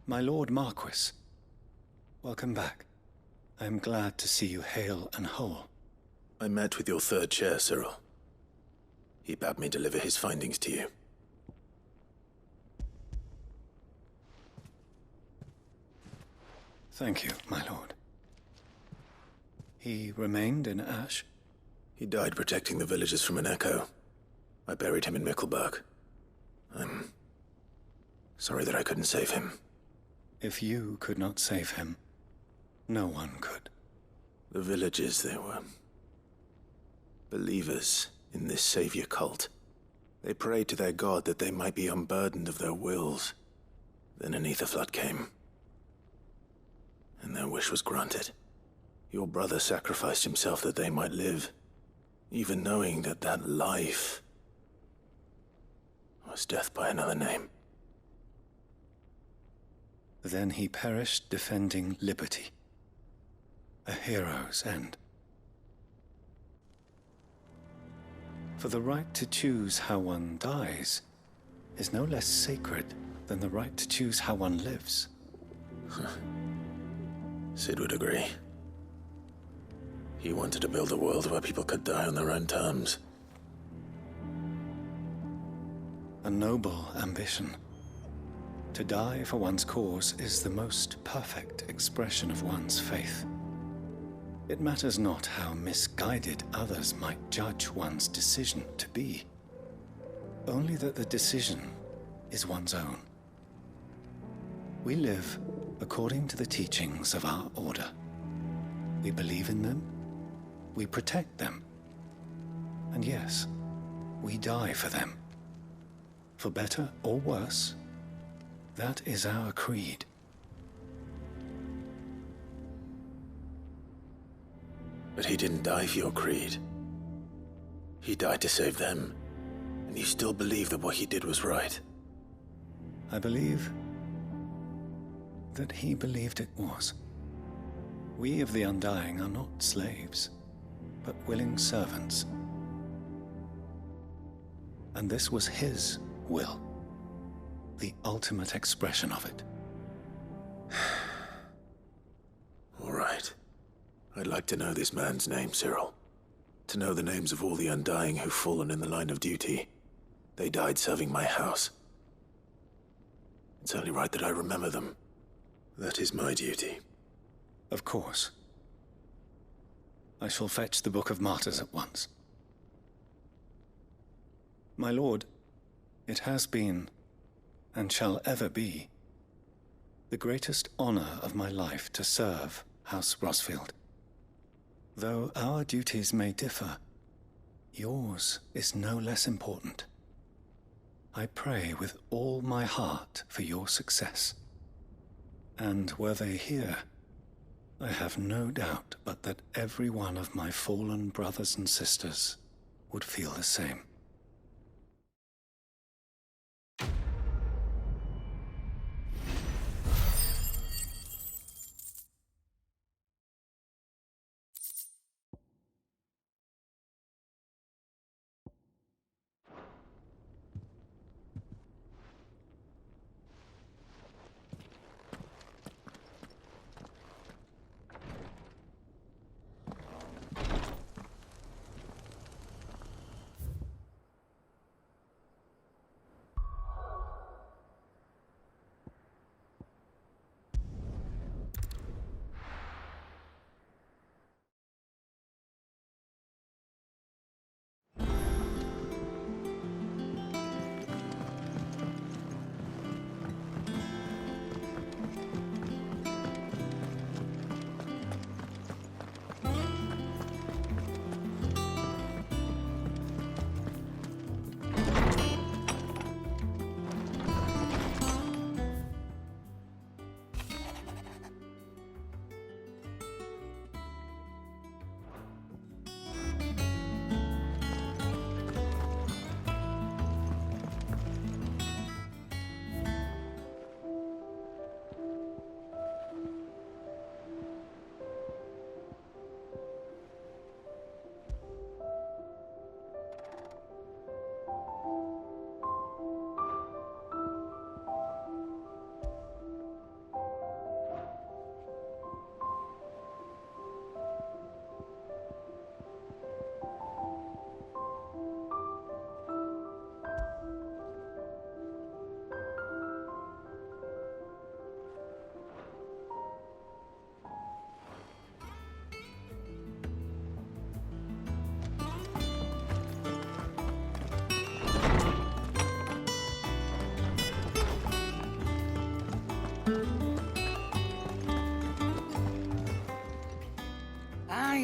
My Lord Marquis, welcome back. I am glad to see you hale and whole. I met with your third chair, Cyril. He bade me deliver his findings to you. Thank you, my lord. He remained in Ash? He died protecting the villagers from an echo. I buried him in Mickelberg. I'm sorry that I couldn't save him. If you could not save him, no one could. The villagers, they were believers in this savior cult. They prayed to their god that they might be unburdened of their wills. Then an ether flood came, and their wish was granted. Your brother sacrificed himself that they might live, even knowing that that life was death by another name. Then he perished defending liberty. A hero's end. For the right to choose how one dies is no less sacred than the right to choose how one lives. Sid would agree. He wanted to build a world where people could die on their own terms. A noble ambition. To die for one's cause is the most perfect expression of one's faith. It matters not how misguided others might judge one's decision to be, only that the decision is one's own. We live according to the teachings of our order. We believe in them, we protect them, and yes, we die for them. For better or worse, that is our creed. But he didn't die for your creed. He died to save them, and you still believe that what he did was right. I believe that he believed it was. We of the Undying are not slaves, but willing servants. And this was his will, the ultimate expression of it. All right. I'd like to know this man's name, Cyril. To know the names of all the Undying who've fallen in the line of duty. They died serving my house. It's only right that I remember them. That is my duty. Of course. I shall fetch the Book of Martyrs at once. My lord, it has been, and shall ever be, the greatest honor of my life to serve House Rosfield. Though our duties may differ, yours is no less important. I pray with all my heart for your success. And were they here, I have no doubt but that every one of my fallen brothers and sisters would feel the same.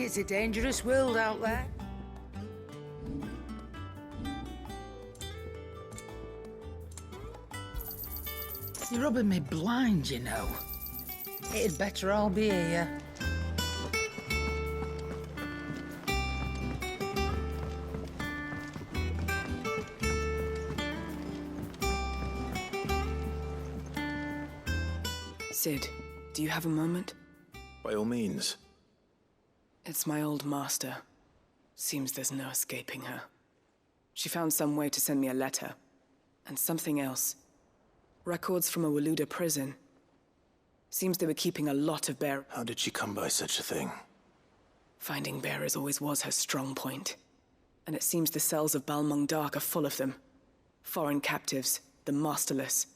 It's a dangerous world out there. You're rubbing me blind, you know. It'd better all be here. Sid, do you have a moment? By all means. It's my old master. Seems there's no escaping her. She found some way to send me a letter. And something else. Records from a Waluda prison. Seems they were keeping a lot of bear... How did she come by such a thing? Finding bearers always was her strong point. And it seems the cells of Balmung Dark are full of them. Foreign captives, the masterless.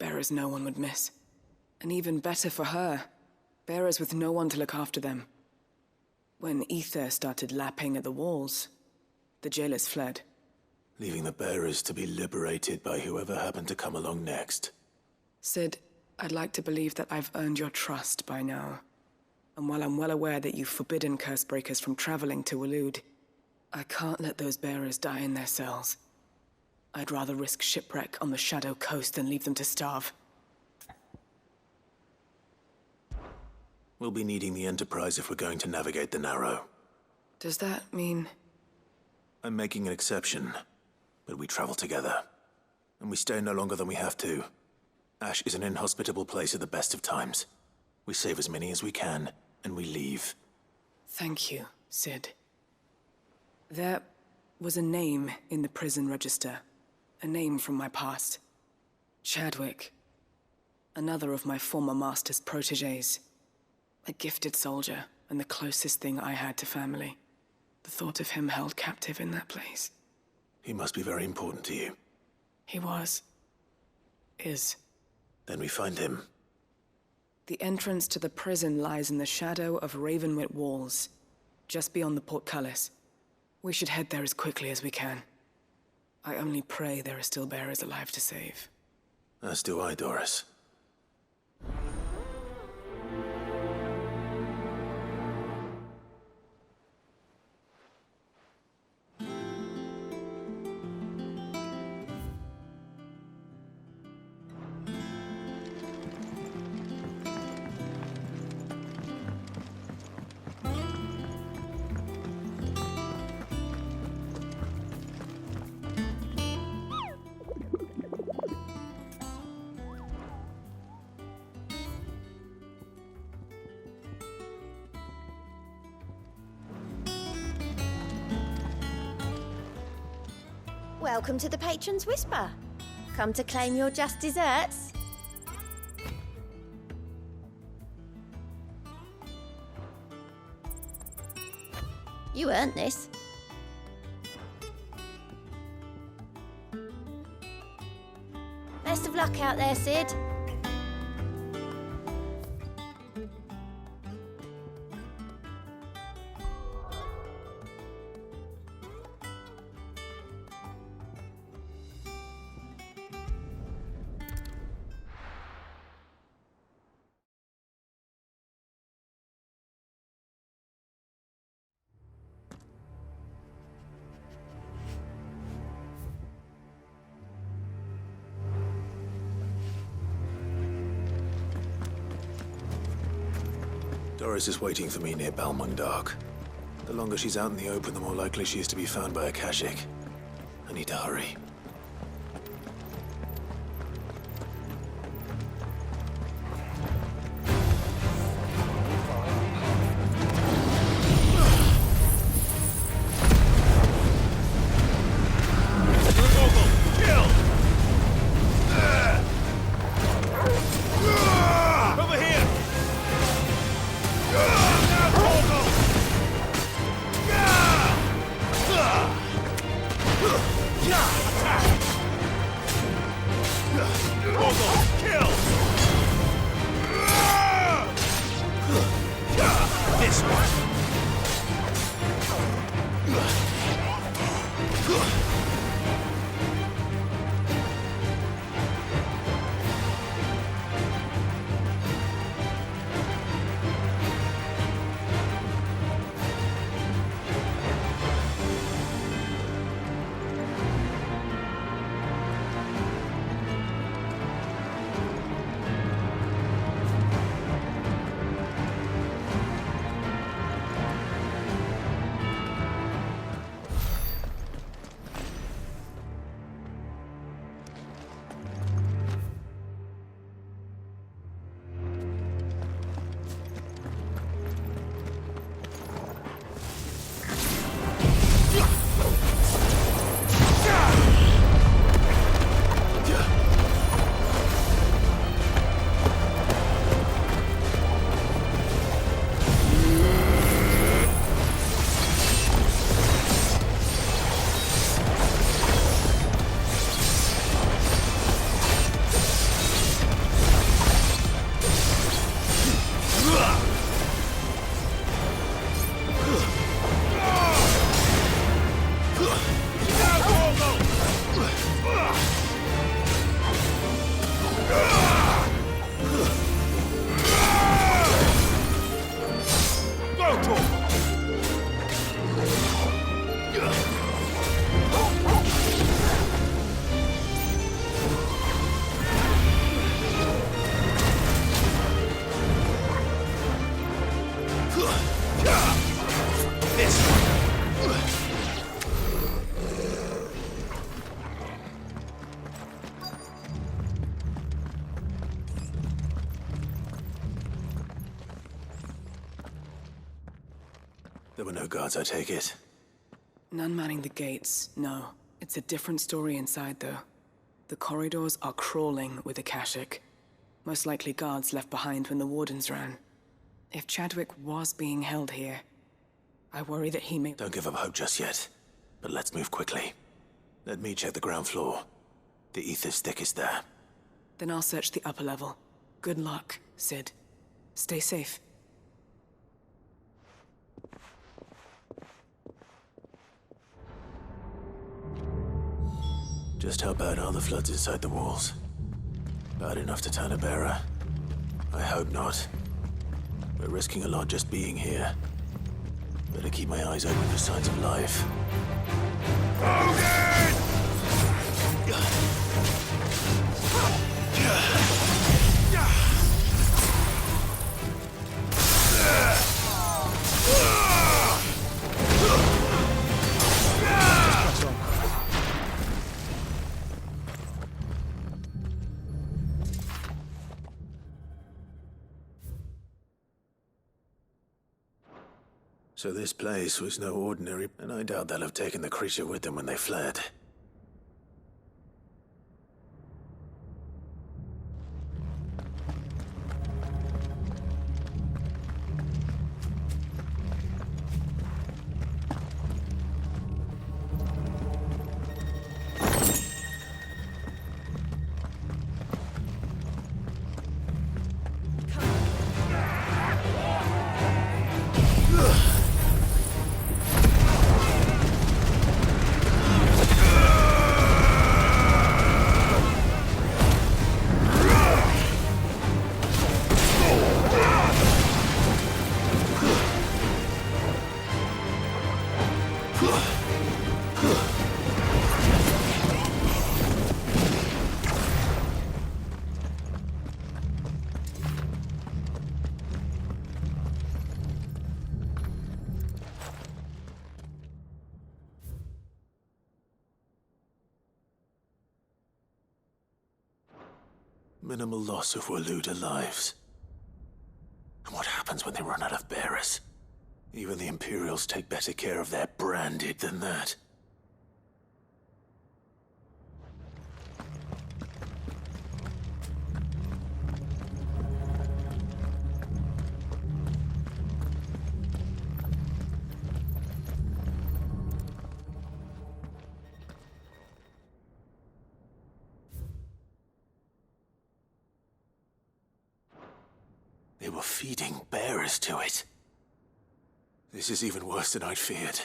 Bearers no one would miss. And even better for her, bearers with no one to look after them. When ether started lapping at the walls, the jailers fled. Leaving the bearers to be liberated by whoever happened to come along next. Sid, I'd like to believe that I've earned your trust by now. And while I'm well aware that you've forbidden Cursebreakers from traveling to Waloed, I can't let those bearers die in their cells. I'd rather risk shipwreck on the Shadow Coast than leave them to starve. We'll be needing the Enterprise if we're going to navigate the Narrow. Does that mean... I'm making an exception, but we travel together. And we stay no longer than we have to. Ash is an inhospitable place at the best of times. We save as many as we can, and we leave. Thank you, Sid. There was a name in the prison register. A name from my past. Chadwick. Another of my former master's protégés. A gifted soldier, and the closest thing I had to family. The thought of him held captive in that place. He must be very important to you. He was. Is. Then we find him. The entrance to the prison lies in the shadow of Ravenwit walls, just beyond the portcullis. We should head there as quickly as we can. I only pray there are still bearers alive to save. As do I, Doris. Welcome to the Patron's Whisper. Come to claim your just desserts? You earned this. Best of luck out there, Sid. Doris is waiting for me near Balmung Dark. The longer she's out in the open, the more likely she is to be found by a Kashyyyk. I need to hurry. There were no guards, I take it? None manning the gates, no. It's a different story inside, though. The corridors are crawling with Akashic. Most likely guards left behind when the Wardens ran. If Chadwick was being held here, I worry that he may— Don't give up hope just yet, but let's move quickly. Let me check the ground floor. The ether's thickest there. Then I'll search the upper level. Good luck, Sid. Stay safe. Just how bad are the floods inside the walls? Bad enough to turn a bearer? I hope not. We're risking a lot just being here. Better keep my eyes open for signs of life. So this place was no ordinary, and I doubt they'll have taken the creature with them when they fled. Minimal loss of Waluda lives. And what happens when they run out of bearers? Even the Imperials take better care of their branded than that. They were feeding bearers to it. This is even worse than I'd feared.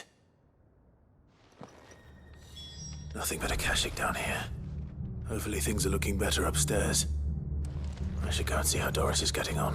Nothing but Akashic down here. Hopefully things are looking better upstairs. I should go and see how Doris is getting on.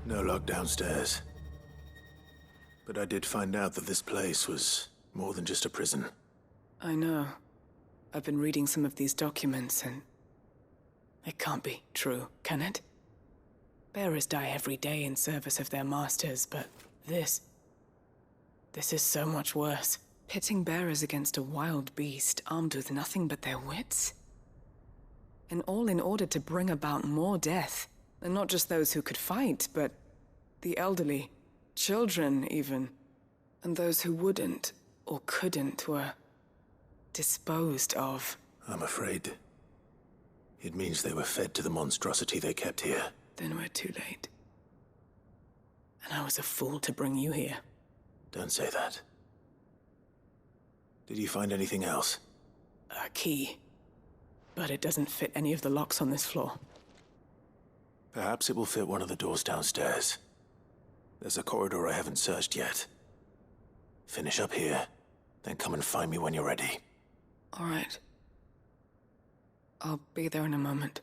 No lock downstairs. But I did find out that this place was more than just a prison. I know. I've been reading some of these documents and... it can't be true, can it? Bearers die every day in service of their masters, but this is so much worse. Pitting bearers against a wild beast armed with nothing but their wits? And all in order to bring about more death. And not just those who could fight, but the elderly, children even. And those who wouldn't or couldn't were disposed of. I'm afraid it means they were fed to the monstrosity they kept here. Then we're too late. And I was a fool to bring you here. Don't say that. Did you find anything else? A key. But it doesn't fit any of the locks on this floor. Perhaps it will fit one of the doors downstairs. There's a corridor I haven't searched yet. Finish up here, then come and find me when you're ready. All right. I'll be there in a moment.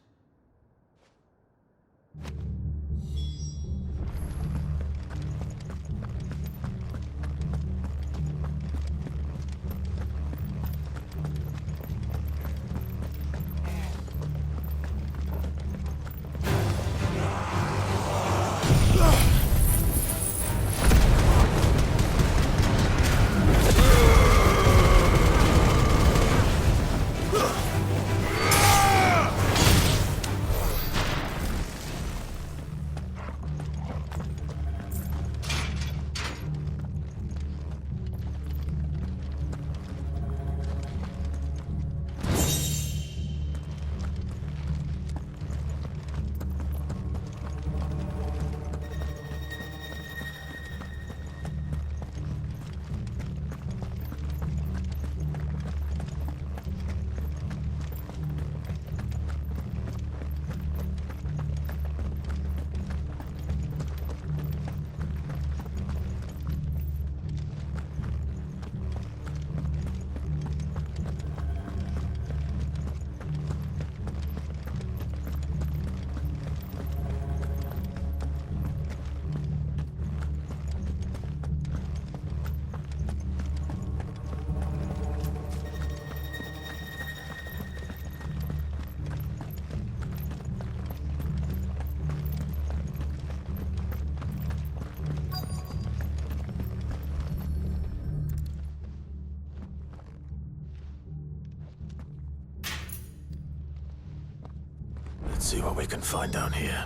Let's see what we can find down here.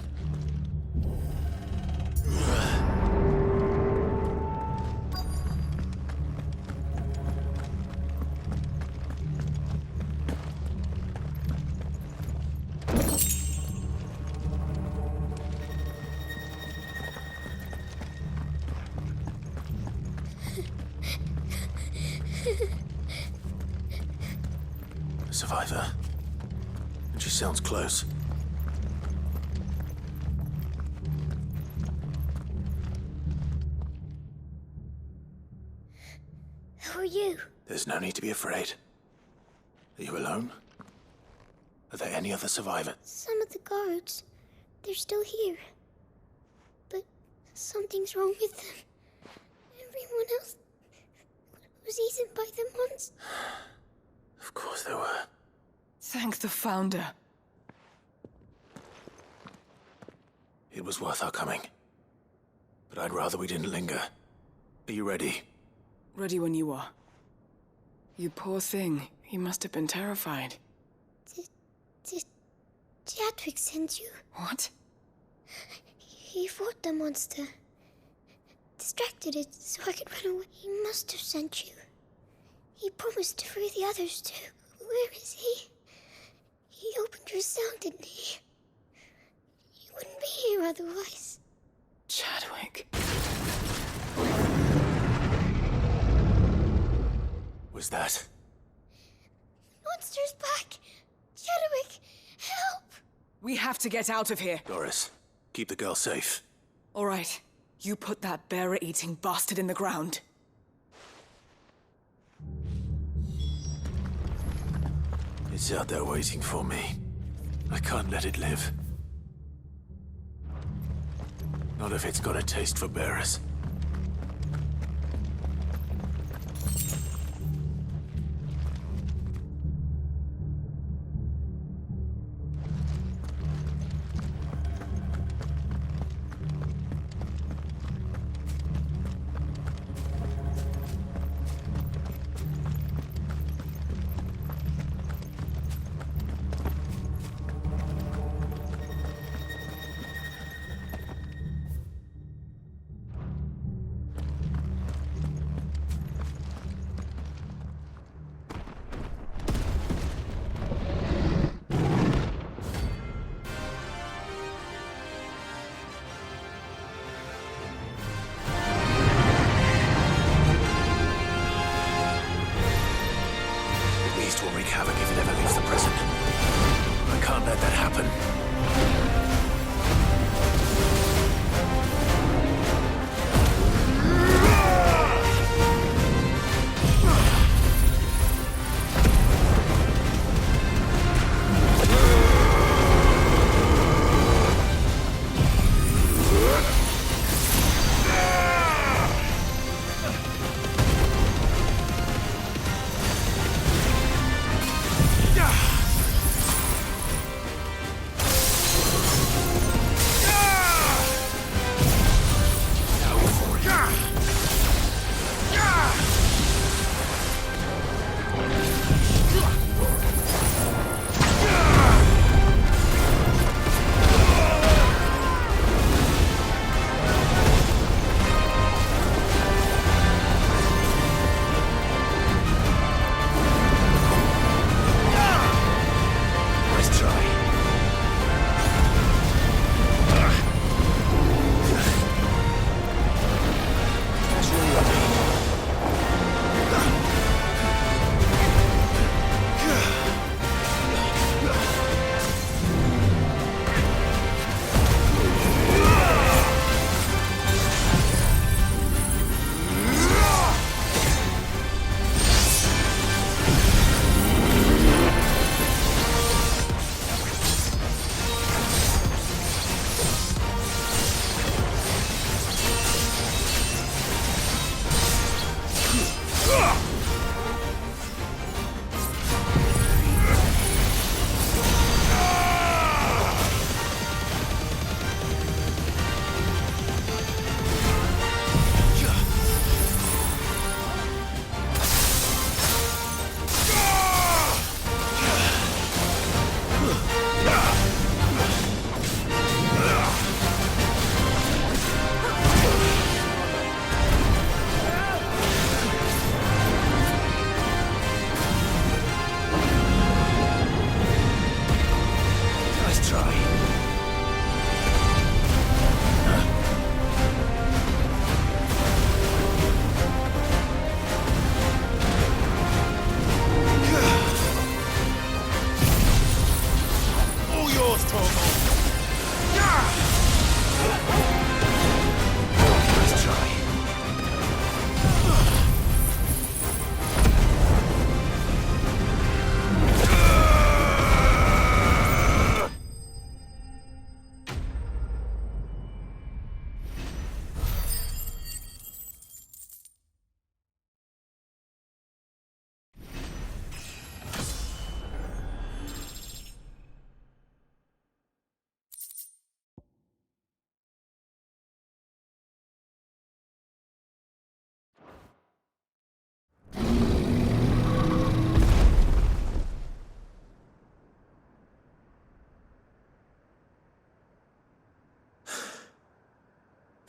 A survivor. And she sounds close. Who are you? There's no need to be afraid. Are you alone? Are there any other survivors? Some of the guards. They're still here. But something's wrong with them. Everyone else was eaten by the monster. Of course there were. Thank the Founder. It was worth our coming. But I'd rather we didn't linger. Are you ready? Ready when you are. You poor thing. He must have been terrified. Did Chadwick send you? What? He fought the monster. Distracted it so I could run away. He must have sent you. He promised to free the others too. Where is he? He opened your cell, didn't he? He wouldn't be here otherwise. Chadwick. Was that? Monster's back! Chadwick, help! We have to get out of here. Doris, keep the girl safe. All right. You put that bearer-eating bastard in the ground. It's out there waiting for me. I can't let it live. Not if it's got a taste for bearers. havoc if it ever leaves the prison. I can't let that happen.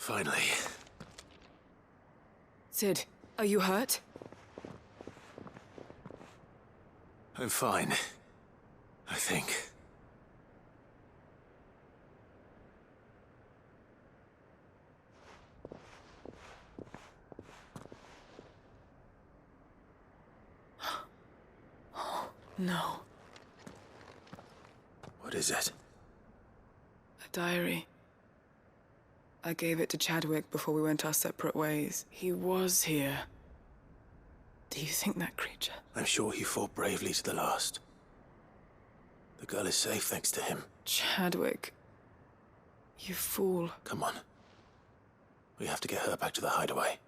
Finally. Sid, are you hurt? I'm fine. I think. No. What is it? A diary. I gave it to Chadwick before we went our separate ways. He was here. Do you think that creature? I'm sure he fought bravely to the last. The girl is safe thanks to him. Chadwick. You fool. Come on. We have to get her back to the hideaway.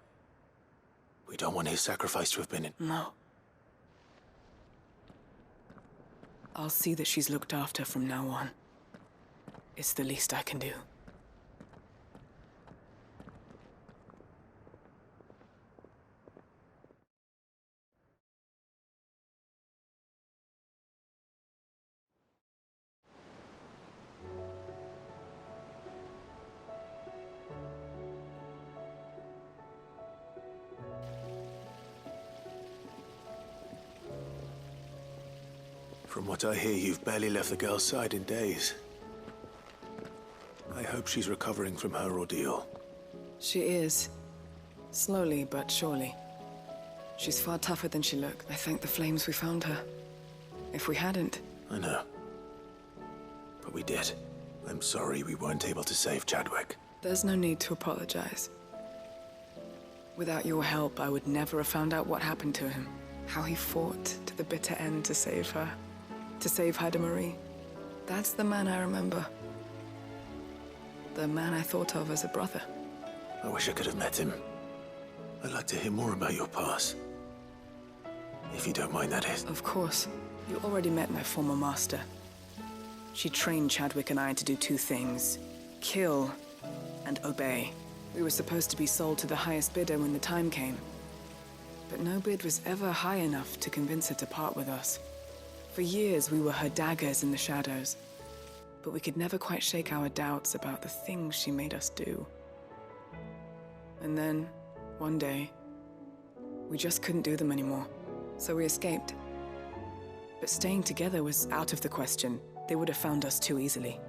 We don't want his sacrifice to have been in... No. I'll see that she's looked after from now on. It's the least I can do. From what I hear, you've barely left the girl's side in days. I hope she's recovering from her ordeal. She is. Slowly but surely. She's far tougher than she looked. I thank the flames we found her. If we hadn't... I know. But we did. I'm sorry we weren't able to save Chadwick. There's no need to apologize. Without your help, I would never have found out what happened to him. How he fought to the bitter end to save her. To save Haida Marie. That's the man I remember. The man I thought of as a brother. I wish I could have met him. I'd like to hear more about your past. If you don't mind, that is. Of course. You already met my former master. She trained Chadwick and I to do two things. Kill and obey. We were supposed to be sold to the highest bidder when the time came. But no bid was ever high enough to convince her to part with us. For years, we were her daggers in the shadows. But we could never quite shake our doubts about the things she made us do. And then, one day, we just couldn't do them anymore. So we escaped. But staying together was out of the question. They would have found us too easily.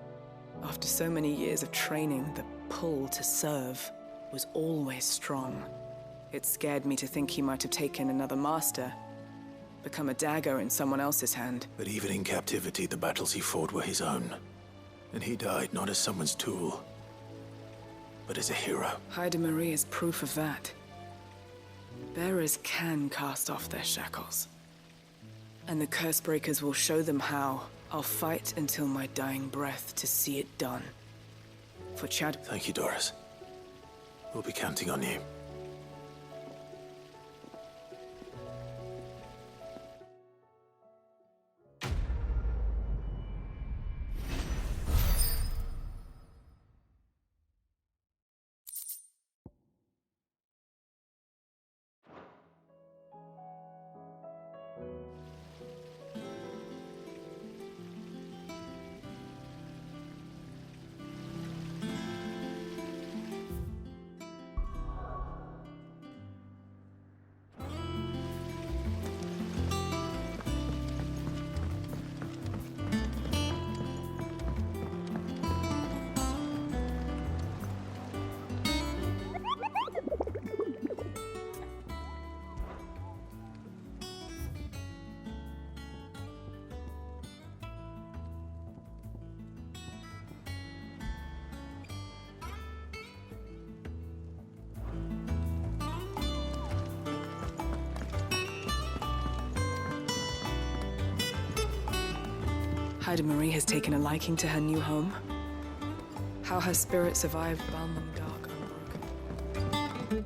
After so many years of training, the pull to serve was always strong. It scared me to think he might have taken another master, become a dagger in someone else's hand. But even in captivity, the battles he fought were his own. And he died not as someone's tool, but as a hero. Haida Marie is proof of that. Bearers can cast off their shackles. And the Cursebreakers will show them how. I'll fight until my dying breath to see it done. For Chad... Thank you, Doris. We'll be counting on you. Haida Marie has taken a liking to her new home. How her spirit survived Balmung Dark unbroken.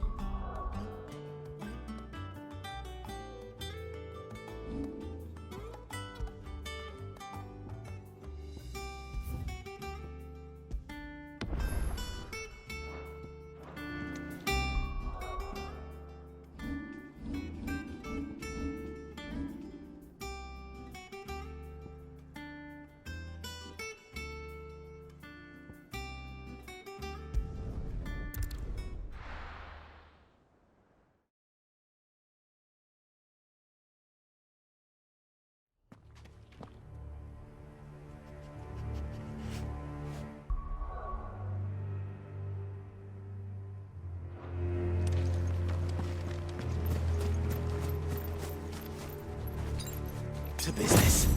To business.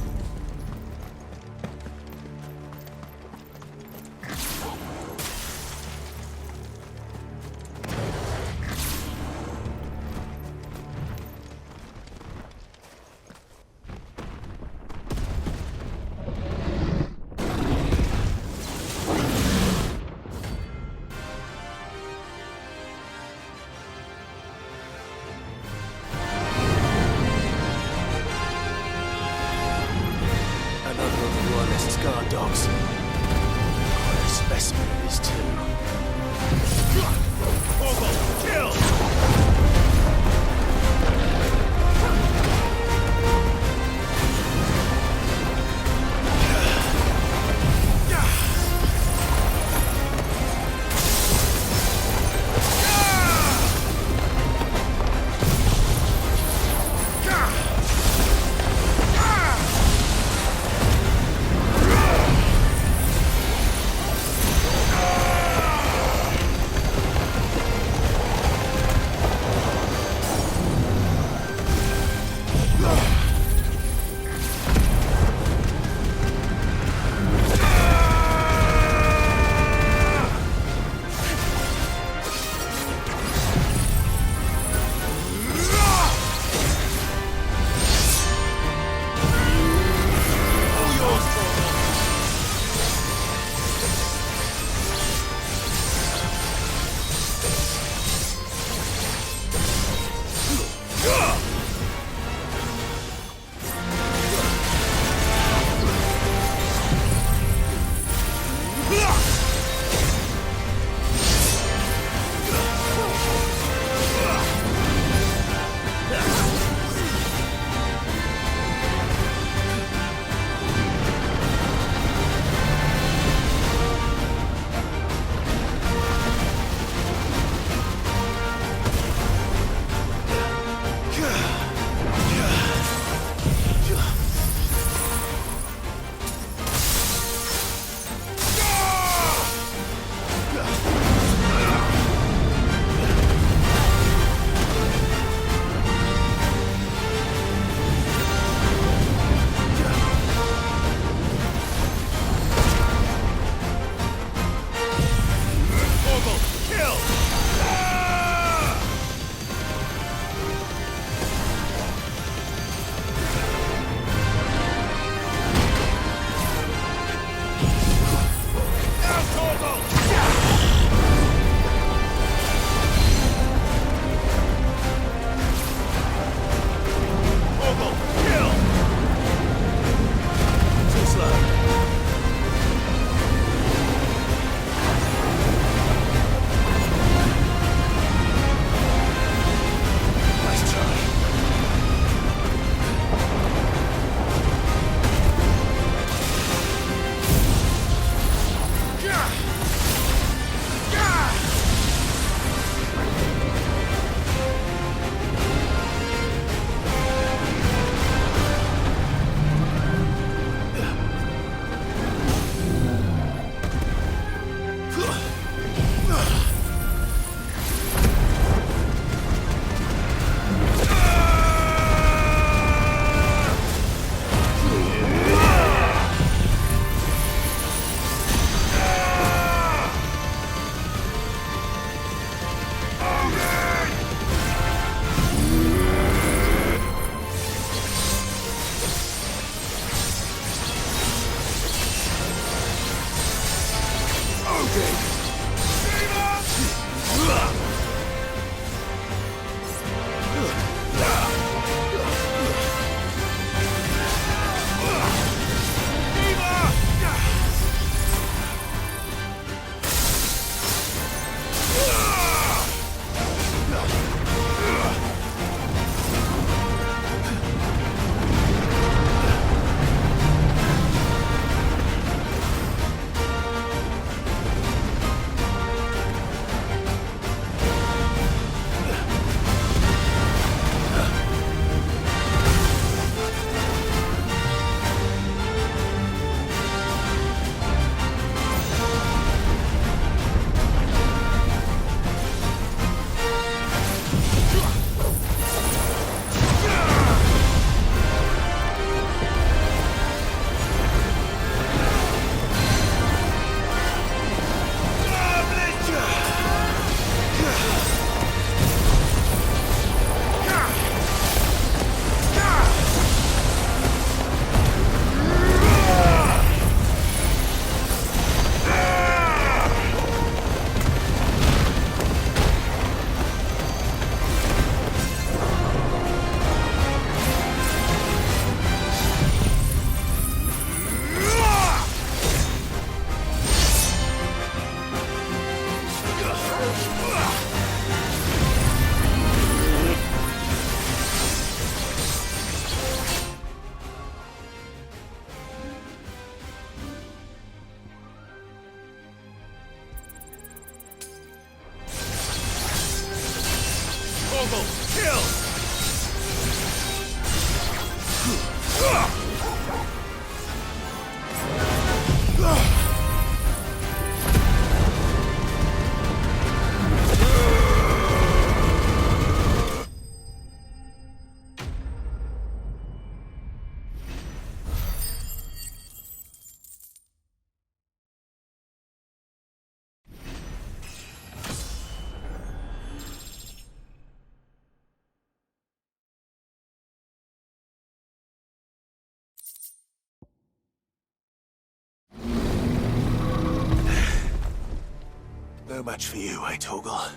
No match for you, eh, Torgal?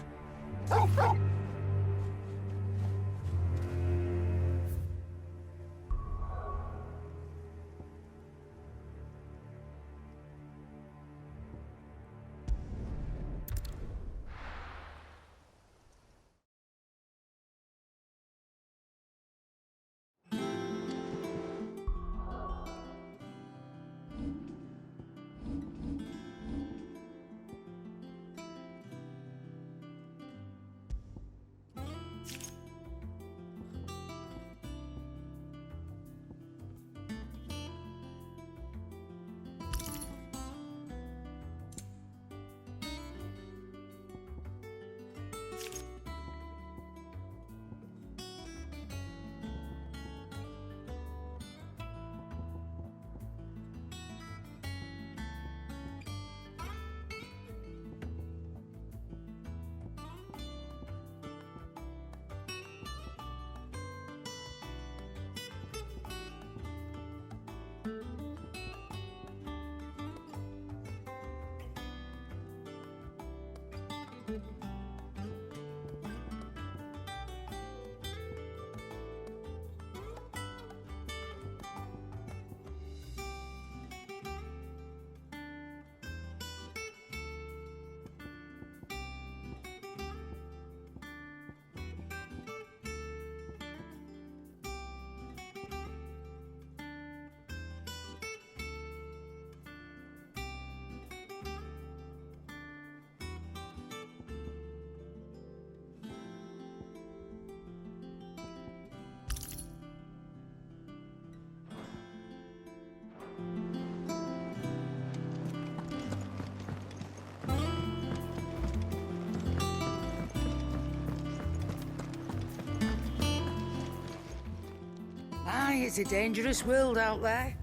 Aye, it's a dangerous world out there.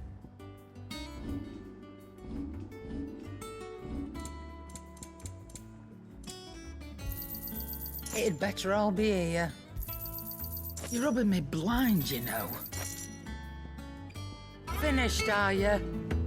It'd better all be here. You're rubbing me blind, you know. Finished, are you?